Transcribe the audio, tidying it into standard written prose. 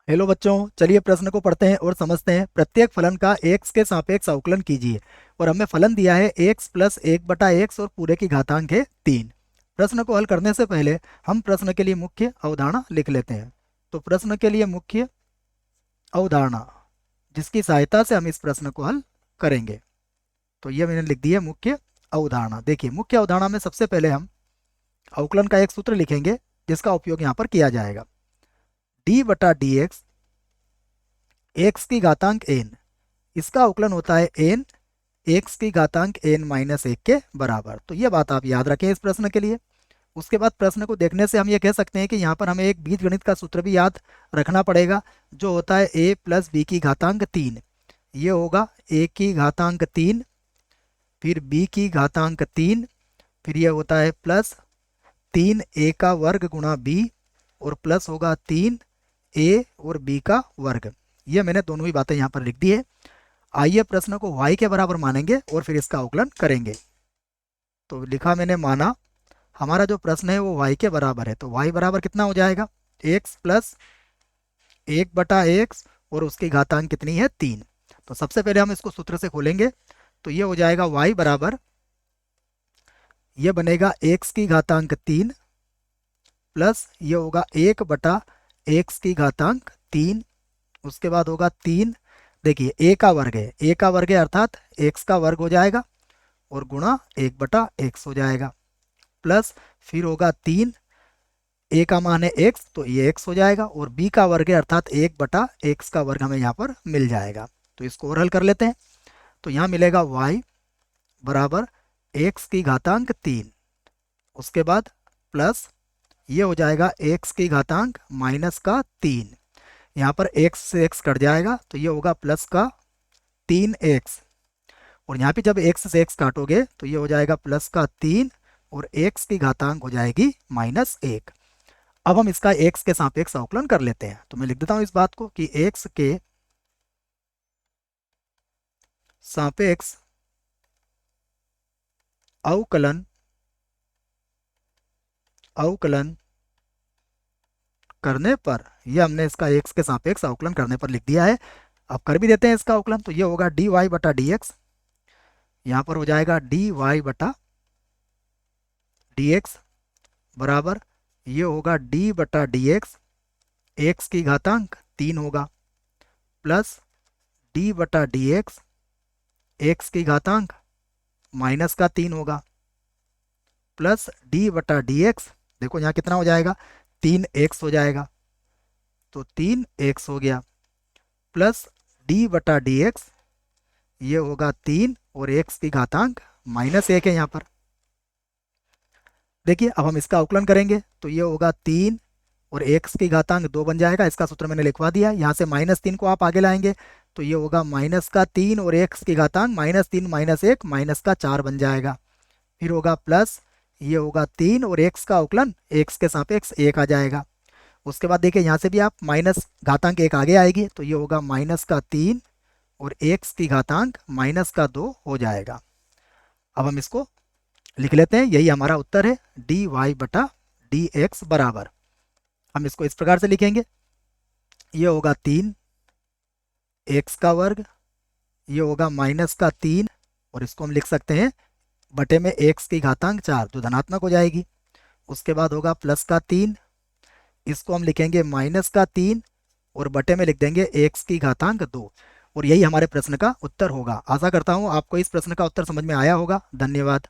Hello बच्चों, चलिए प्रश्न को पढ़ते हैं और समझते हैं। प्रत्येक फलन का x के सापेक्ष अवकलन कीजिए। और हमें फलन दिया है x प्लस 1/x और पूरे की घातांक है 3। प्रश्न को हल करने से पहले हम प्रश्न के लिए मुख्य अवधारणा लिख लेते हैं। तो प्रश्न के लिए मुख्य अवधारणा जिसकी सहायता से हम इस प्रश्न को हल करेंगे, तो ये मैंने लिख दी है मुख्य अवधारणा। देखिए, मुख्य अवधारणा में सबसे पहले हम अवकलन का एक सूत्र लिखेंगे जिसका उपयोग यहाँ पर किया जाएगा। d/dx एक्स की घातांक n, इसका अवकलन होता है n एक्स की घातांक n-1 के बराबर। तो ये बात आप याद रखें इस प्रश्न के लिए। उसके बाद प्रश्न को देखने से हम ये कह सकते हैं कि यहाँ पर हमें एक बीजगणित का सूत्र भी याद रखना पड़ेगा, जो होता है a प्लस बी की घातांक 3। ये होगा a की घातांक 3, फिर b की घातांक 3, फिर ये होता है प्लस 3a का वर्ग गुणा b, और प्लस होगा 3a और b का वर्ग। ये मैंने दोनों ही बातें यहाँ पर लिख दी है। आइए प्रश्न को y के बराबर मानेंगे और फिर इसका अवकलन करेंगे। तो लिखा मैंने माना, हमारा जो प्रश्न है वो y के बराबर है। तो y बराबर कितना हो जाएगा, x प्लस 1/x और उसकी घातांक कितनी है 3। तो सबसे पहले हम इसको सूत्र से खोलेंगे। तो ये हो जाएगा y बराबर, ये बनेगा x की घातांक 3 प्लस ये होगा 1/x की घातांक 3। उसके बाद होगा 3, देखिए a का वर्ग है, a का वर्ग है अर्थात x का वर्ग हो जाएगा, और गुणा 1/x हो जाएगा, प्लस फिर होगा 3, a का मान है x तो ये x हो जाएगा, और b का वर्ग है अर्थात 1/x का वर्ग हमें यहाँ पर मिल जाएगा। तो इसको और हल कर लेते हैं। तो यहाँ मिलेगा y बराबर x की घातांक 3, उसके बाद प्लस ये हो जाएगा x की घातांक माइनस का 3। यहाँ पर x से x कट जाएगा तो ये होगा प्लस का 3x, और यहाँ पे जब x से x काटोगे तो ये हो जाएगा प्लस का 3, और x की घातांक हो जाएगी -1। अब हम इसका x के सापेक्ष अवकलन कर लेते हैं। तो मैं लिख देता हूँ इस बात को कि x के सापेक्ष अवकलन अवकलन करने पर, यह हमने इसका x के सापेक्ष अवकलन करने पर लिख दिया है। अब कर भी देते हैं इसका अवकलन। तो ये होगा dy/dx, यहाँ पर हो जाएगा dy/dx बराबर, ये होगा d/dx x की घातांक 3 होगा, प्लस d/dx x की घातांक माइनस का 3 होगा, प्लस d/dx, देखो यहाँ कितना हो जाएगा 3x हो जाएगा, तो 3x हो गया, प्लस d/dx ये होगा 3 और x की घातांक -1 है यहाँ पर। देखिए अब हम इसका अवकलन करेंगे तो ये होगा 3 और x की घातांक 2 बन जाएगा। इसका सूत्र मैंने लिखवा दिया। यहाँ से -3 को आप आगे लाएंगे तो ये होगा -3 और x की घातांक -3 -1 -4 बन जाएगा। फिर होगा प्लस, ये होगा 3 और x का अवकलन x के सापेक्ष 1 आ जाएगा। उसके बाद देखिए यहाँ से भी आप माइनस घातांक 1 आगे आएगी तो ये होगा -3 और x की घातांक -2 हो जाएगा। अब हम इसको लिख लेते हैं, यही हमारा उत्तर है dy/dx बराबर। हम इसको इस प्रकार से लिखेंगे, ये होगा 3 x का वर्ग, ये होगा -3, और इसको हम लिख सकते हैं बटे में x की घातांक 4 जो धनात्मक हो जाएगी। उसके बाद होगा प्लस का 3, इसको हम लिखेंगे -3 और बटे में लिख देंगे x की घातांक 2, और यही हमारे प्रश्न का उत्तर होगा। आशा करता हूँ आपको इस प्रश्न का उत्तर समझ में आया होगा। धन्यवाद।